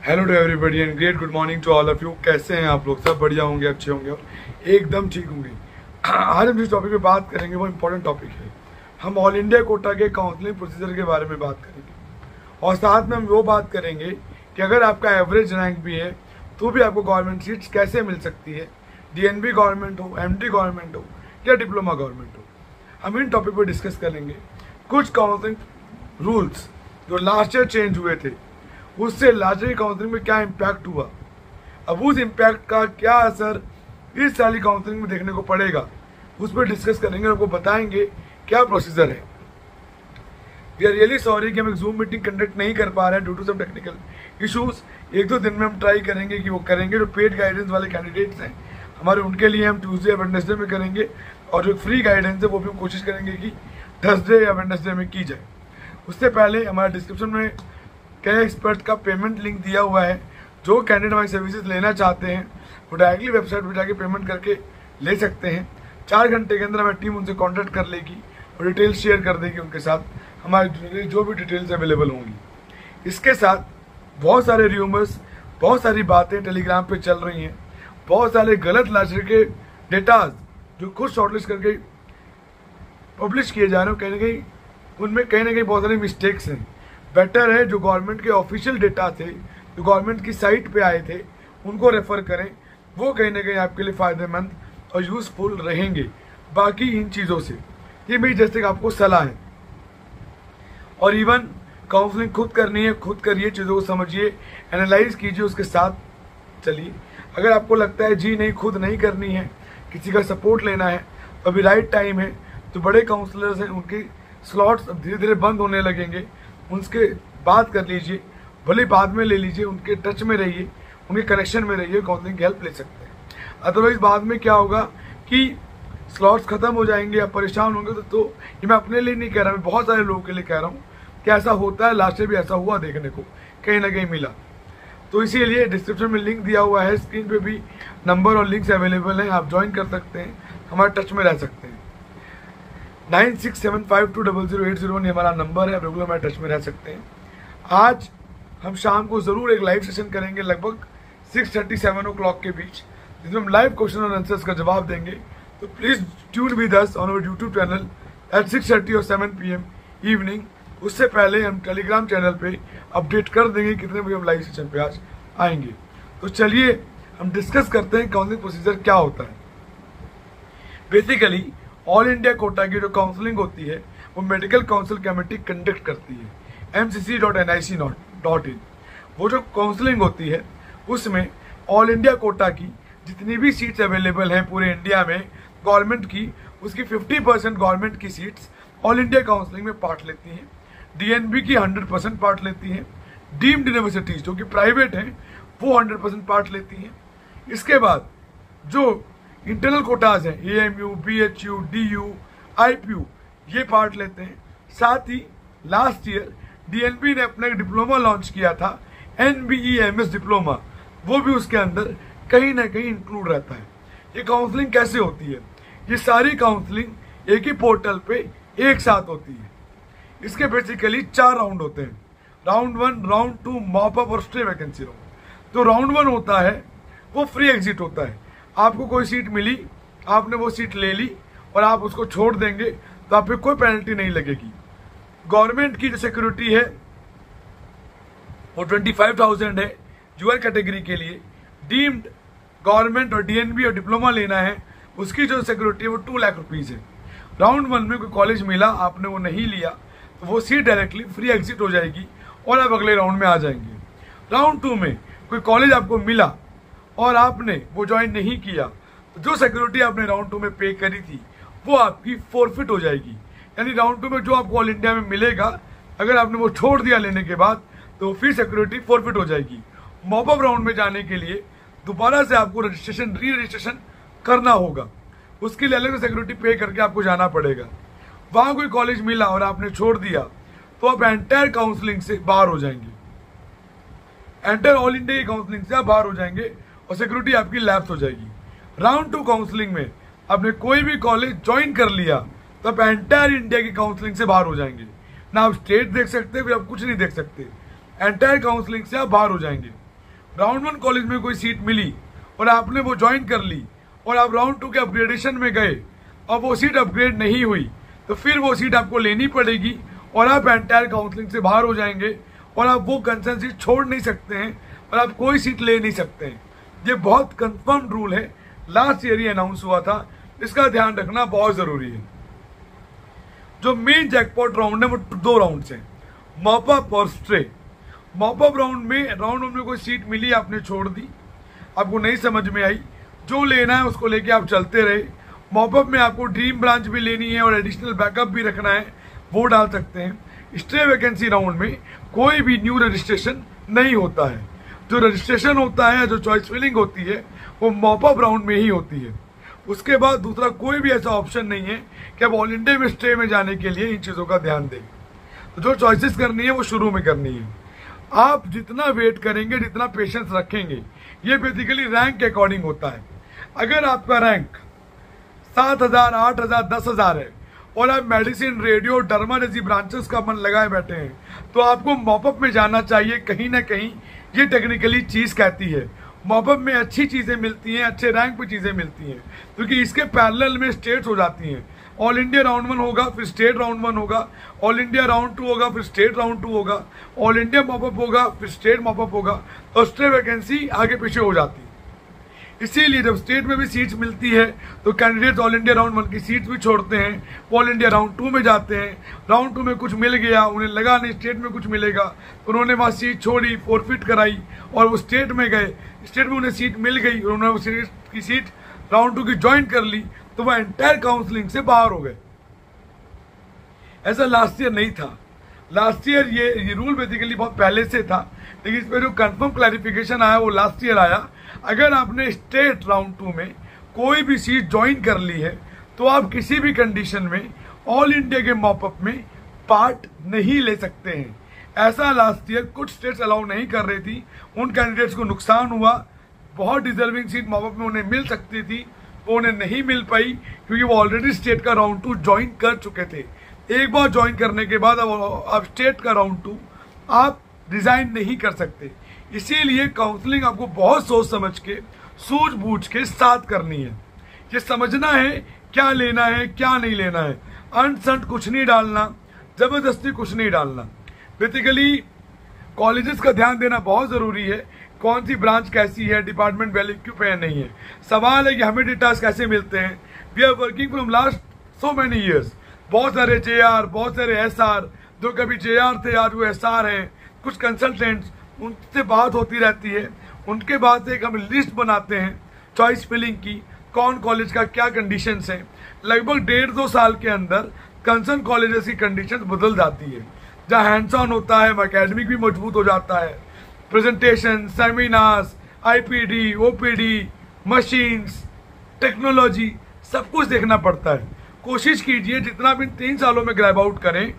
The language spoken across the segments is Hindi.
Hello to everybody and great good morning to all of you. कैसे हैं आप लोग? सब बढ़िया होंगे, अच्छे होंगे और एकदम ठीक होंगे। आज हम जिस टॉपिक पे बात करेंगे वो इम्पोर्टेंट टॉपिक है। हम ऑल इंडिया कोटा के काउंसलिंग प्रोसीजर के बारे में बात करेंगे और साथ में हम वो बात करेंगे कि अगर आपका एवरेज रैंक भी है तो भी आपको गवर्नमेंट सीट्स कैसे मिल सकती है, DNB गवर्नमेंट हो, MD गवर्नमेंट हो या डिप्लोमा गवर्नमेंट हो। हम इन टॉपिक पर डिस्कस करेंगे कुछ काउंसलिंग रूल्स जो लास्ट ईयर चेंज हुए थे, उससे लास्ट ईयर काउंसलिंग में क्या इम्पैक्ट हुआ, अब उस इम्पैक्ट का क्या असर इस साल की काउंसलिंग में देखने को पड़ेगा, उस पर डिस्कस करेंगे और आपको बताएंगे क्या प्रोसीजर है। वी आर रियली सॉरी कि हम एक जूम मीटिंग कंडक्ट नहीं कर पा रहे हैं due to some technical issues. एक दो दिन में हम ट्राई करेंगे कि वो करेंगे। जो पेड गाइडेंस वाले कैंडिडेट्स हैं हमारे, उनके लिए हम ट्यूसडे या वेडनेसडे में करेंगे और जो फ्री गाइडेंस है वो भी हम कोशिश करेंगे कि थर्सडे या वेडनेसडे में की जाए। उससे पहले हमारे डिस्क्रिप्शन में कई एक्सपर्ट का पेमेंट लिंक दिया हुआ है। जो कैंडिडेट हमारी सर्विसेज लेना चाहते हैं वो डायरेक्टली वेबसाइट पर जाके पेमेंट करके ले सकते हैं। 4 घंटे के अंदर हमारी टीम उनसे कॉन्टैक्ट कर लेगी और डिटेल्स शेयर कर देगी उनके साथ, हमारी जो भी डिटेल्स अवेलेबल होंगी। इसके साथ बहुत सारे र्यूमर्स, बहुत सारी बातें टेलीग्राम पे चल रही हैं, बहुत सारे गलत लास्ट के डेटाज जो खुद शॉर्टलिस्ट करके पब्लिश किए जा रहे हैं, कहीं ना कहीं उनमें कहीं ना कहीं बहुत सारे मिस्टेक्स हैं। बेटर है जो गवर्नमेंट के ऑफिशियल डेटा थे, जो गवर्नमेंट की साइट पे आए थे, उनको रेफर करें। वो कहीं ना कहीं आपके लिए फ़ायदेमंद और यूज़फुल रहेंगे। बाकी इन चीज़ों से ये मेरी जैसे कि आपको सलाह है। और इवन काउंसलिंग खुद करनी है, खुद करिए, चीज़ों को समझिए, एनालाइज कीजिए, उसके साथ चलिए। अगर आपको लगता है जी नहीं खुद नहीं करनी है, किसी का सपोर्ट लेना है, तो अभी राइट टाइम है। तो बड़े काउंसलर्स हैं, उनके स्लॉट्स अब धीरे धीरे बंद होने लगेंगे, उनसे बात कर लीजिए, भले बाद में ले लीजिए, उनके टच में रहिए, उनके कनेक्शन में रहिए, काउंसलिंग की हेल्प ले सकते हैं। अदरवाइज बाद में क्या होगा कि स्लॉट्स खत्म हो जाएंगे, आप परेशान होंगे। तो ये मैं अपने लिए नहीं कह रहा, मैं बहुत सारे लोगों के लिए कह रहा हूँ कि ऐसा होता है। लास्ट ईयर भी ऐसा हुआ, देखने को कहीं ना कहीं मिला। तो इसीलिए डिस्क्रिप्शन में लिंक दिया हुआ है, स्क्रीन पे भी नंबर और लिंक्स अवेलेबल हैं, आप ज्वाइन कर सकते हैं, हमारे टच में रह सकते हैं। 9675200801 हमारा नंबर है, रेगुलर हमारे टच में रह सकते हैं। आज हम शाम को ज़रूर एक लाइव सेशन करेंगे लगभग 6:30-7 o'clock के बीच, जिसमें हम लाइव क्वेश्चन और आंसर्स का जवाब देंगे। तो please tune with us on our YouTube channel at 6:30 और 7 PM इवनिंग। उससे पहले हम टेलीग्राम चैनल पे अपडेट कर देंगे कितने बजे हम लाइव सेशन पे आज आएंगे। तो चलिए हम डिस्कस करते हैं काउंसलिंग प्रोसीजर क्या होता है। बेसिकली ऑल इंडिया कोटा की जो काउंसलिंग होती है वो मेडिकल काउंसिल कमेटी कंडक्ट करती है, mcc.nic.in। वो जो काउंसलिंग होती है उसमें ऑल इंडिया कोटा की जितनी भी सीट्स अवेलेबल हैं पूरे इंडिया में गवर्नमेंट की, उसकी 50% गवर्नमेंट की सीट्स ऑल इंडिया काउंसलिंग में पार्ट लेती हैं। DNB की 100% पार्ट लेती हैं। डीम्ड यूनिवर्सिटीज जो कि प्राइवेट हैं वो 100% पार्ट लेती हैं। इसके बाद जो इंटरनल कोटाज हैं, AMU, BHU, DU, IPU, ये पार्ट लेते हैं। साथ ही लास्ट ईयर DNB ने अपना एक डिप्लोमा लॉन्च किया था, NBEMS डिप्लोमा, वो भी उसके अंदर कहीं ना कहीं इंक्लूड रहता है। ये काउंसलिंग कैसे होती है? ये सारी काउंसलिंग एक ही पोर्टल पे एक साथ होती है। इसके बेसिकली 4 राउंड होते हैं, राउंड 1, राउंड 2, मॉप अप और स्टे वैकेंसी राउंड। तो राउंड 1 होता है वो फ्री एग्जिट होता है। आपको कोई सीट मिली, आपने वो सीट ले ली और आप उसको छोड़ देंगे तो आप पे कोई पेनल्टी नहीं लगेगी। गवर्नमेंट की जो सिक्योरिटी है वो 25,000 है यूआर कैटेगरी के लिए। डीम्ड गवर्नमेंट और DNB और डिप्लोमा लेना है, उसकी जो सिक्योरिटी है वो 2 लाख रुपीज़ है। राउंड 1 में कोई कॉलेज मिला, आपने वो नहीं लिया, तो वो सीट डायरेक्टली फ्री एग्जिट हो जाएगी और आप अगले राउंड में आ जाएंगे। राउंड 2 में कोई कॉलेज आपको मिला और आपने वो ज्वाइन नहीं किया, तो जो सिक्योरिटी आपने राउंड 2 में पे करी थी वो आपकी फॉरफिट हो जाएगी। यानी राउंड 2 में जो आपको ऑल इंडिया में मिलेगा, अगर आपने वो छोड़ दिया लेने के बाद, तो फिर सिक्योरिटी फॉरफिट हो जाएगी। मॉप अप राउंड में जाने के लिए दोबारा से आपको री रजिस्ट्रेशन करना होगा, उसके लिए अलग से सिक्योरिटी पे करके आपको जाना पड़ेगा। वहाँ कोई कॉलेज मिला और आपने छोड़ दिया तो आप एंटायर काउंसलिंग से बाहर हो जाएंगे, एंटायर ऑल इंडिया की काउंसलिंग से आप बाहर हो जाएंगे और सिक्योरिटी आपकी लैप्स हो जाएगी। राउंड 2 काउंसलिंग में आपने कोई भी कॉलेज ज्वाइन कर लिया तो आप एंटायर इंडिया की काउंसलिंग से बाहर हो जाएंगे। ना आप स्टेट देख सकते, फिर आप कुछ नहीं देख सकते, एंटायर काउंसलिंग से आप बाहर हो जाएंगे। राउंड 1 कॉलेज में कोई सीट मिली और आपने वो ज्वाइन कर ली और आप राउंड 2 के अपग्रेडेशन में गए और वो सीट अपग्रेड नहीं हुई, तो फिर वो सीट आपको लेनी पड़ेगी और आप एंटायर काउंसलिंग से बाहर हो जाएंगे और आप वो कंसर्न सीट छोड़ नहीं सकते हैं और आप कोई सीट ले नहीं सकते हैं। ये बहुत कंफर्म रूल है, लास्ट ईयर ही अनाउंस हुआ था, इसका ध्यान रखना बहुत जरूरी है। जो मेन जैकपॉट राउंड है वो 2 राउंड है, मॉप अप और स्ट्रे। मॉप अप राउंड में कोई सीट मिली, आपने छोड़ दी, आपको नहीं समझ में आई, जो लेना है उसको लेके आप चलते रहे। मॉप अप में आपको ड्रीम ब्रांच भी लेनी है और एडिशनल बैकअप भी रखना है, वो डाल सकते हैं। स्टे वैकेंसी राउंड में कोई भी न्यू रजिस्ट्रेशन नहीं होता है। जो रजिस्ट्रेशन होता है, जो चॉइस फिलिंग होती है, वो मॉप अप राउंड में ही होती है। उसके बाद दूसरा कोई भी ऐसा ऑप्शन नहीं है कि आप ऑल इंडिया में स्टे में जाने के लिए इन चीज़ों का ध्यान दें। तो जो चॉइसेस करनी है वो शुरू में करनी है। आप जितना वेट करेंगे, जितना पेशेंस रखेंगे, ये बेसिकली रैंक के अकॉर्डिंग होता है। अगर आपका रैंक 7,000, 8,000, 10,000 है और आप मेडिसिन, रेडियो, डर्मा जैसी ब्रांचेस का मन लगाए बैठे हैं, तो आपको मॉपअप में जाना चाहिए। कहीं ना कहीं ये टेक्निकली चीज कहती है, मॉपअप में अच्छी चीजें मिलती हैं, अच्छे रैंक पे चीजें मिलती हैं, क्योंकि इसके पैरेलल में स्टेट्स हो जाती हैं। ऑल इंडिया राउंड 1 होगा, फिर स्टेट राउंड 1 होगा, ऑल इंडिया राउंड 2 होगा, फिर स्टेट राउंड 2 होगा, ऑल इंडिया मॉपअप होगा, फिर स्टेट मॉपअप होगा, और स्टेट वैकेंसी आगे पीछे हो जाती है। इसीलिए जब स्टेट में भी सीट्स मिलती है तो कैंडिडेट्स ऑल इंडिया राउंड 1 की सीट्स भी छोड़ते हैं, ऑल इंडिया राउंड 2 में जाते हैं। राउंड 2 में कुछ मिल गया, उन्हें लगा नहीं स्टेट में कुछ मिलेगा, तो उन्होंने वहाँ सीट छोड़ी, फॉरफिट कराई और वो स्टेट में गए। स्टेट में उन्हें सीट मिल गई, उन्होंने उस की सीट राउंड 2 की ज्वाइन कर ली, तो वह एंटायर काउंसलिंग से बाहर हो गए। ऐसा लास्ट ईयर नहीं था। लास्ट ईयर ये रूल बेसिकली बहुत पहले से था, लेकिन इस पर जो कंफर्म क्लैरिफिकेशन आया वो लास्ट ईयर आया। अगर आपने स्टेट राउंड 2 में कोई भी सीट ज्वाइन कर ली है, तो आप किसी भी कंडीशन में ऑल इंडिया के मॉपअप में पार्ट नहीं ले सकते हैं। ऐसा लास्ट ईयर कुछ स्टेट्स अलाउ नहीं कर रही थी, उन कैंडिडेट्स को नुकसान हुआ। बहुत डिजर्विंग सीट मॉपअप में उन्हें मिल सकती थी, वो उन्हें नहीं मिल पाई, क्योंकि वो ऑलरेडी स्टेट का राउंड 2 ज्वाइन कर चुके थे। एक बार ज्वाइन करने के बाद अब स्टेट का राउंड 2 आप डिजाइन नहीं कर सकते। इसीलिए काउंसलिंग आपको बहुत सोच समझ के, सूझबूझ के साथ करनी है। ये समझना है क्या लेना है, क्या नहीं लेना है। अनसंट कुछ नहीं डालना, जबरदस्ती कुछ नहीं डालना। बेसिकली कॉलेजेस का ध्यान देना बहुत जरूरी है, कौन सी ब्रांच कैसी है, डिपार्टमेंट वेल इक्विप है नहीं है। सवाल है कि हमें डेटास कैसे मिलते हैं। We are working from last so many years. बहुत सारे JR, बहुत सारे SR, जो कभी JR थे आज वो SR हैं, कुछ कंसल्टेंट्स, उनसे बात होती रहती है। उनके बाद एक हम लिस्ट बनाते हैं चॉइस फिलिंग की, कौन कॉलेज का क्या कंडीशंस है। लगभग 1.5-2 साल के अंदर कंसर्न कॉलेजेस की कंडीशंस बदल जाती है। जहाँ हैंड्स ऑन होता है, एकेडमिक भी मजबूत हो जाता है, presentation, seminars, IPD, OPD, machines, technology, सब कुछ देखना पड़ता है। कोशिश कीजिए जितना भी 3 सालों में ग्रैब आउट करें,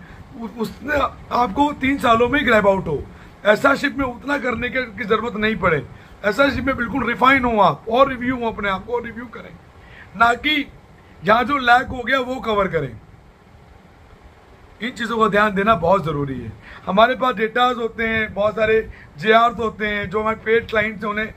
उसने आपको 3 सालों में ग्रैब आउट हो। ऐसा शिप में उतना करने की जरूरत नहीं पड़े। ऐसा शिप में बिल्कुल रिफाइन हो आप, और रिव्यू हो, अपने आप को रिव्यू करें, ना कि यहाँ जो लैक हो गया वो कवर करें। इन चीज़ों का ध्यान देना बहुत ज़रूरी है। हमारे पास डेटाज होते हैं, बहुत सारे JRs होते हैं, जो हमारे पेड क्लाइंट्स हैं, उन्हें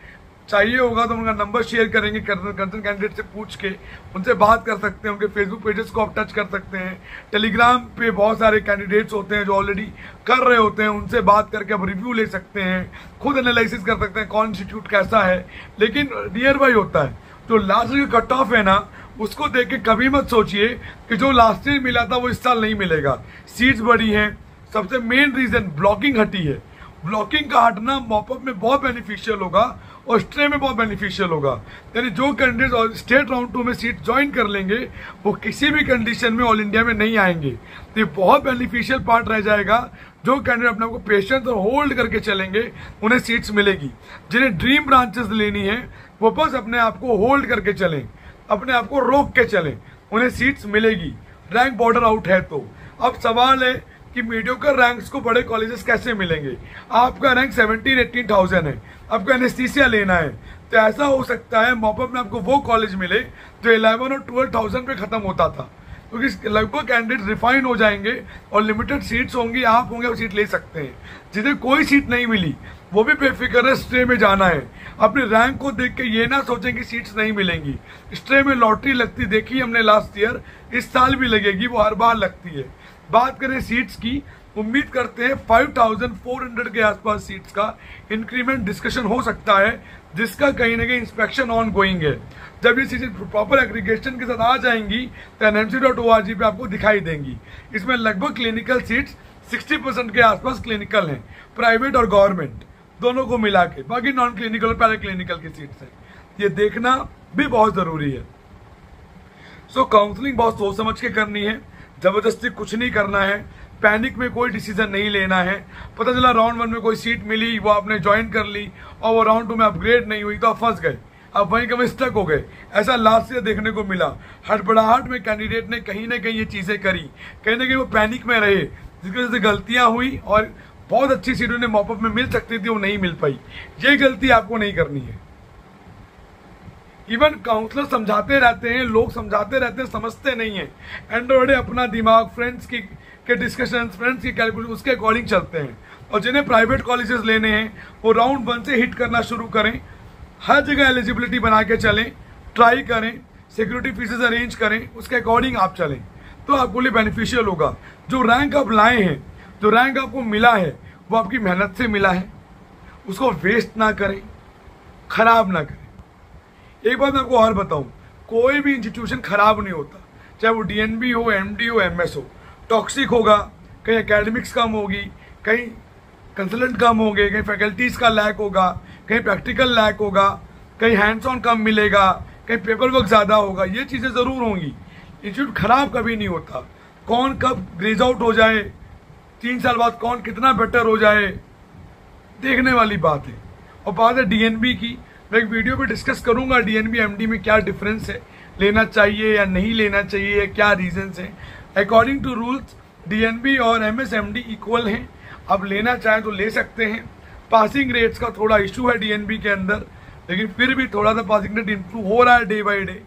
चाहिए होगा तो उनका नंबर शेयर करेंगे, कंसर्न कैंडिडेट से पूछ के उनसे बात कर सकते हैं। उनके फेसबुक पेजेस को आप टच कर सकते हैं। टेलीग्राम पे बहुत सारे कैंडिडेट्स होते हैं जो ऑलरेडी कर रहे होते हैं, उनसे बात करके आप रिव्यू ले सकते हैं, खुद एनालिसिस कर सकते हैं कौन इंस्टीट्यूट कैसा है। लेकिन नियर बाई होता है, जो लास्ट ईयर कट ऑफ है ना, उसको देख के कभी मत सोचिए कि जो लास्ट ईयर मिला था वो इस साल नहीं मिलेगा। सीट्स बढ़ी हैं, सबसे मेन रीजन ब्लॉकिंग हटी है। ब्लॉकिंग का हटना मॉपअप में बहुत बेनिफिशियल होगा और स्टे में बहुत बेनिफिशियल होगा। यानी जो कैंडिडेट स्टेट राउंड 2 में सीट ज्वाइन कर लेंगे वो किसी भी कंडीशन में ऑल इंडिया में नहीं आएंगे। तो ये बहुत बेनिफिशियल पार्ट रह जाएगा। जो कैंडिडेट अपने आप को पेशेंस और होल्ड करके चलेंगे उन्हें सीट्स मिलेगी। जिन्हें ड्रीम ब्रांचेस लेनी है वो बस अपने आप को होल्ड करके चलें, अपने आप को रोक के चलें, उन्हें सीट्स मिलेगी। रैंक बॉर्डर आउट है तो अब सवाल है कि मीडियोकर रैंक्स को बड़े कॉलेजेस कैसे मिलेंगे। आपका रैंक 17-18,000 है, आपको एनेस्थीसिया लेना है, तो ऐसा हो सकता है मॉपअप में आपको वो कॉलेज मिले जो 11 और 12,000 पे खत्म होता था। क्योंकि लगभग कैंडिडेट रिफाइन हो जाएंगे और लिमिटेड सीट्स होंगी, आप होंगे वो सीट ले सकते हैं। जिन्हें कोई सीट नहीं मिली वो भी बेफिक्र है, स्ट्रे में जाना है। अपने रैंक को देख के ये ना सोचें कि सीट्स नहीं मिलेंगी। स्ट्रे में लॉटरी लगती देखी हमने लास्ट ईयर, इस साल भी लगेगी, वो हर बार लगती है। बात करें सीट्स की, उम्मीद करते हैं 5400 के आसपास सीट्स का इंक्रीमेंट डिस्कशन हो सकता है, जिसका कहीं ना कहीं इंस्पेक्शन ऑन गोइंग है। जब ये चीजें प्रॉपर एग्रीगेशन के साथ आ जाएंगी तो nmc.org पे आपको दिखाई देंगी। इसमें लगभग क्लिनिकल सीट्स 60% के आसपास क्लिनिकल हैं, प्राइवेट और गवर्नमेंट दोनों को मिला के, बाकी नॉन क्लिनिकल और पैरा क्लिनिकल की सीट्स हैं। ये देखना भी बहुत जरूरी है। सो काउंसलिंग बहुत सोच समझ के करनी है, जबरदस्ती कुछ नहीं करना है, पैनिक में कोई डिसीजन नहीं लेना है। पता चला राउंड 1 में कोई सीट मिली, वो आपने ज्वाइन कर ली और वो राउंड 2 में अपग्रेड नहीं हुई तो आप फंस गए, आप वहीं कभी स्टक हो गए। ऐसा लास्ट ईयर देखने को मिला। हड़बड़ाहट में कैंडिडेट ने कहीं ना कहीं ये चीजें करी, कहीं ना कहीं वो पैनिक में रहे, जिसकी वजह से गलतियां हुई और बहुत अच्छी सीट उन्हें मॉपअप में मिल सकती थी, वो नहीं मिल पाई। ये गलती आपको नहीं करनी है। इवन काउंसलर समझाते रहते हैं, लोग समझाते रहते हैं, समझते नहीं है। एंड्रॉइड अपना दिमाग, फ्रेंड्स के डिस्कशन, फ्रेंड्स की कैलकुलेशन, उसके अकॉर्डिंग चलते हैं। और जिन्हें प्राइवेट कॉलेजेस लेने हैं वो राउंड 1 से हिट करना शुरू करें, हर जगह एलिजिबिलिटी बना के चलें, ट्राई करें, सिक्योरिटी फीसेस अरेंज करें, उसके अकॉर्डिंग आप चलें तो आपको लिए बेनिफिशियल होगा। जो रैंक आप लाए हैं, जो रैंक आपको मिला है, वो आपकी मेहनत से मिला है, उसको वेस्ट ना करें, खराब ना करें। एक बात मैं आपको और बताऊं, कोई भी इंस्टीट्यूशन खराब नहीं होता, चाहे वो डीएनबी हो, एमडी हो, एमएस हो। टॉक्सिक होगा, कहीं एकेडमिक्स कम होगी, कहीं कंसल्टेंट कम होंगे, कहीं फैकल्टीज का लैक होगा, कहीं प्रैक्टिकल लैक होगा, कहीं हैंड्स ऑन कम मिलेगा, कहीं पेपर वर्क ज्यादा होगा। ये चीजें जरूर होंगी। इंस्टीट्यूट खराब कभी नहीं होता। कौन कब ग्रेज आउट हो जाए, 3 साल बाद कौन कितना बेटर हो जाए, देखने वाली बात है। और बात है डीएनबी की, मैं एक वीडियो पे डिस्कस करूंगा डीएनबी एमडी में क्या डिफरेंस है, लेना चाहिए या नहीं लेना चाहिए, क्या रीजंस हैं। अकॉर्डिंग टू रूल्स डीएनबी और एमएसएमडी इक्वल हैं, आप लेना चाहें तो ले सकते हैं। पासिंग रेट्स का थोड़ा इशू है डीएनबी के अंदर, लेकिन फिर भी थोड़ा सा पासिंग रेट इंप्रूव हो रहा है डे बाई डे।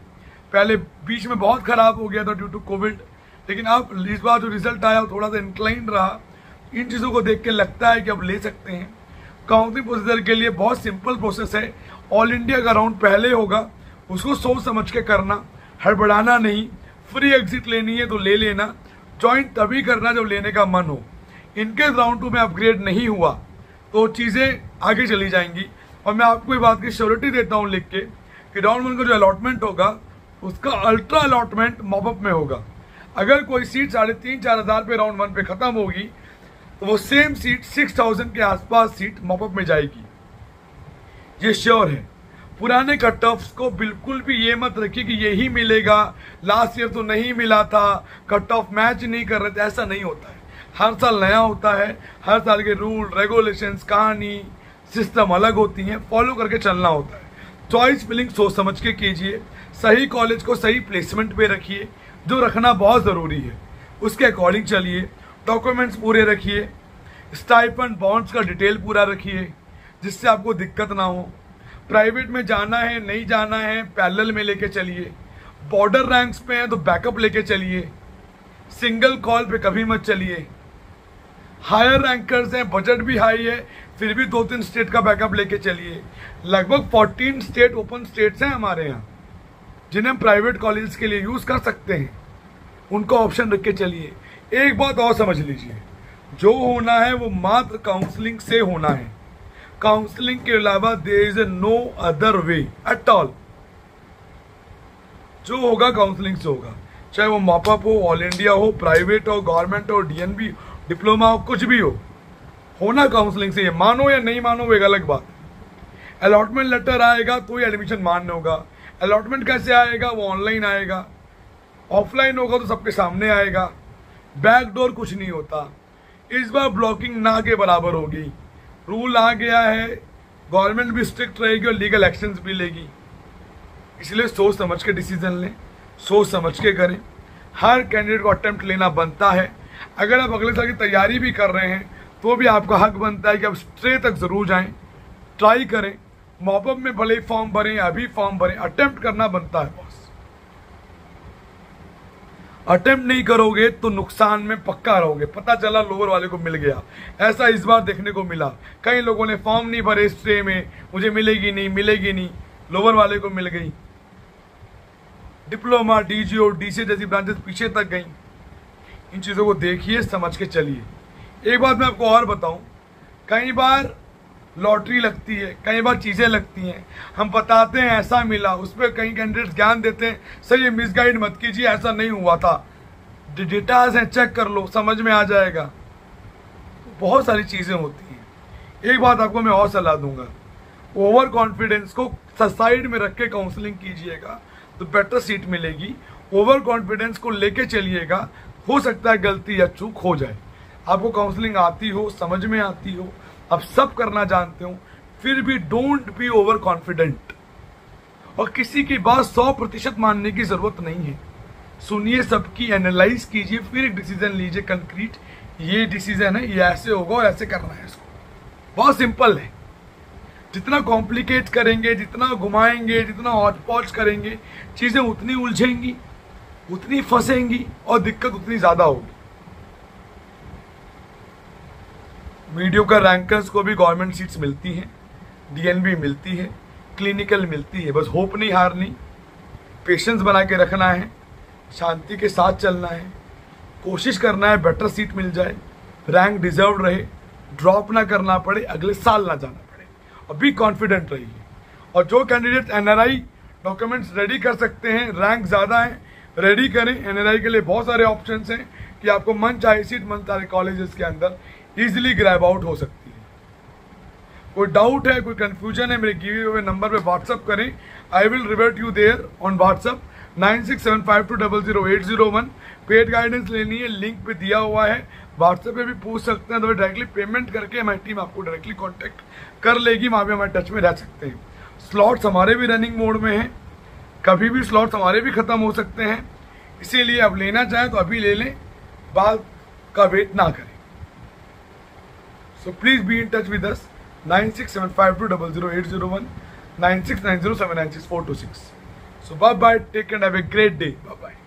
पहले बीच में बहुत खराब हो गया था ड्यू टू कोविड, लेकिन अब इस बार जो रिजल्ट आया वो थोड़ा सा इंक्लाइन रहा। इन चीज़ों को देख के लगता है कि अब ले सकते हैं। काउंसलिंग प्रोसीजर के लिए बहुत सिंपल प्रोसेस है। ऑल इंडिया का राउंड पहले होगा, उसको सोच समझ के करना, हड़बड़ाना नहीं। फ्री एग्जिट लेनी है तो ले लेना, ज्वाइन तभी करना जब लेने का मन हो। इनके राउंड 2 में अपग्रेड नहीं हुआ तो चीज़ें आगे चली जाएंगी। और मैं आपको ये बात की श्योरिटी देता हूँ लिख के कि राउंड 1 का जो अलॉटमेंट होगा उसका अल्ट्रा अलॉटमेंट मॉपअप में होगा। अगर कोई सीट 3,500-4 हज़ार पे राउंड 1 पे खत्म होगी तो वो सेम सीट 6,000 के आसपास सीट मॉपअप में जाएगी, ये श्योर है। पुराने कट ऑफ्स को बिल्कुल भी ये मत रखिए कि यही मिलेगा, लास्ट ईयर तो नहीं मिला था, कट ऑफ मैच नहीं कर रहे थे, ऐसा नहीं होता है। हर साल नया होता है, हर साल के रूल रेगुलेशंस, कहानी, सिस्टम अलग होती हैं, फॉलो करके चलना होता है। चॉइस फिलिंग सोच समझ के कीजिए, सही कॉलेज को सही प्लेसमेंट पे रखिए, जो रखना बहुत ज़रूरी है, उसके अकॉर्डिंग चलिए। डॉक्यूमेंट्स पूरे रखिए, स्टाइपेंड बॉन्ड्स का डिटेल पूरा रखिए, जिससे आपको दिक्कत ना हो। प्राइवेट में जाना है नहीं जाना है पैरेलल में लेके चलिए। बॉर्डर रैंक्स पे हैं तो बैकअप लेके चलिए, सिंगल कॉल पे कभी मत चलिए। हायर रैंकर्स हैं, बजट भी हाई है, फिर भी 2-3 स्टेट का बैकअप लेके चलिए। लगभग 14 स्टेट ओपन स्टेट्स हैं हमारे यहाँ, जिन्हें हम प्राइवेट कॉलेज के लिए यूज कर सकते हैं, उनको ऑप्शन रख के चलिए। एक बात और समझ लीजिए, जो होना है वो मात्र काउंसलिंग से होना है। काउंसलिंग के अलावा there is no other way at all. जो होगा काउंसलिंग से होगा, चाहे वो मॉपअप हो, ऑल इंडिया हो, प्राइवेट हो, गवर्नमेंट हो, डीएनबी, डिप्लोमा हो, कुछ भी हो, होना काउंसलिंग से। मानो या नहीं मानो वो एक अलग बात है। अलॉटमेंट लेटर आएगा तो ही एडमिशन मान्य होगा। अलॉटमेंट कैसे आएगा? वो ऑनलाइन आएगा, ऑफलाइन होगा तो सबके सामने आएगा। बैकडोर कुछ नहीं होता। इस बार ब्लॉकिंग ना के बराबर होगी। रूल आ गया है, गवर्नमेंट भी स्ट्रिक्ट रहेगी और लीगल एक्शंस भी लेगी। इसलिए सोच समझ के डिसीजन लें, सोच समझ के करें। हर कैंडिडेट को अटेम्प्ट लेना बनता है। अगर आप अगले साल की तैयारी भी कर रहे हैं तो भी आपका हक बनता है कि आप स्ट्रे तक जरूर जाएं, ट्राई करें। मॉपअप में भले ही फॉर्म भरें, अभी फॉर्म भरें, अटेम्प्ट करना बनता है बॉस। अटेम्प्ट नहीं करोगे तो नुकसान में पक्का रहोगे। पता चला लोअर वाले को मिल गया, ऐसा इस बार देखने को मिला। कई लोगों ने फॉर्म नहीं भरे स्टे में, मुझे मिलेगी नहीं, लोअर वाले को मिल गई। डिप्लोमा, डीजीओ, डीसी जैसी ब्रांचेस पीछे तक गई। इन चीज़ों को देखिए, समझ के चलिए। एक बात मैं आपको और बताऊं, कई बार लॉटरी लगती है, कई बार चीज़ें लगती हैं, हम बताते हैं ऐसा मिला, उस पर कई कैंडिडेट्स ज्ञान देते हैं, सर ये मिसगाइड मत कीजिए, ऐसा नहीं हुआ था, डेटाज हैं चेक कर लो, समझ में आ जाएगा। बहुत सारी चीज़ें होती हैं। एक बात आपको मैं और सलाह दूंगा, ओवर कॉन्फिडेंस को साइड में रख के काउंसलिंग कीजिएगा तो बेटर सीट मिलेगी। ओवर कॉन्फिडेंस को लेके चलिएगा, हो सकता है गलती या चूक हो जाए। आपको काउंसलिंग आती हो, समझ में आती हो, आप सब करना जानते हो, फिर भी डोंट बी ओवर कॉन्फिडेंट और किसी की बात 100% मानने की जरूरत नहीं है। सुनिए सबकी, एनालाइज कीजिए, फिर एक डिसीजन लीजिए कंक्रीट, ये डिसीजन है, ये ऐसे होगा और ऐसे करना है इसको। बहुत सिंपल है। जितना कॉम्प्लिकेट करेंगे, जितना घुमाएंगे, जितना हौच पौच करेंगे, चीजें उतनी उलझेंगी, उतनी फंसेंगी और दिक्कत उतनी ज्यादा होगी। वीडियो का रैंकर्स को भी गवर्नमेंट सीट्स मिलती हैं, डीएनबी मिलती है, क्लिनिकल मिलती है। बस होप नहीं हारनी, पेशेंस बना के रखना है, शांति के साथ चलना है, कोशिश करना है बेटर सीट मिल जाए, रैंक डिजर्व रहे, ड्रॉप ना करना पड़े, अगले साल ना जाना पड़े। अभी कॉन्फिडेंट रहिए। और जो कैंडिडेट एनआरआई डॉक्यूमेंट्स रेडी कर सकते हैं, रैंक ज़्यादा है, रेडी करें। एनआरआई के लिए बहुत सारे ऑप्शंस हैं कि आपको मन चाहे सीट, मन चाहे कॉलेजेस के अंदर इजीली ग्रैब आउट हो सकती है। कोई डाउट है, कोई कंफ्यूजन है, मेरे गिवे हुए नंबर पे व्हाट्सअप करें। I will revert you there on WhatsApp 9675200801। Paid guidance लेनी है, लिंक पे दिया हुआ है, व्हाट्सएप पे भी पूछ सकते हैं, तो डायरेक्टली पेमेंट करके हमारी टीम आपको डायरेक्टली कांटेक्ट कर लेगी, वहाँ पे हमारे टच में रह सकते हैं। स्लॉट्स हमारे भी रनिंग मोड में हैं, कभी भी स्लॉट्स हमारे भी ख़त्म हो सकते हैं, इसीलिए आप लेना चाहें तो अभी ले लें, बाद का वेट ना करें। So please be in touch with us 9675200801 9690796426। So bye bye, take care and have a great day. Bye bye.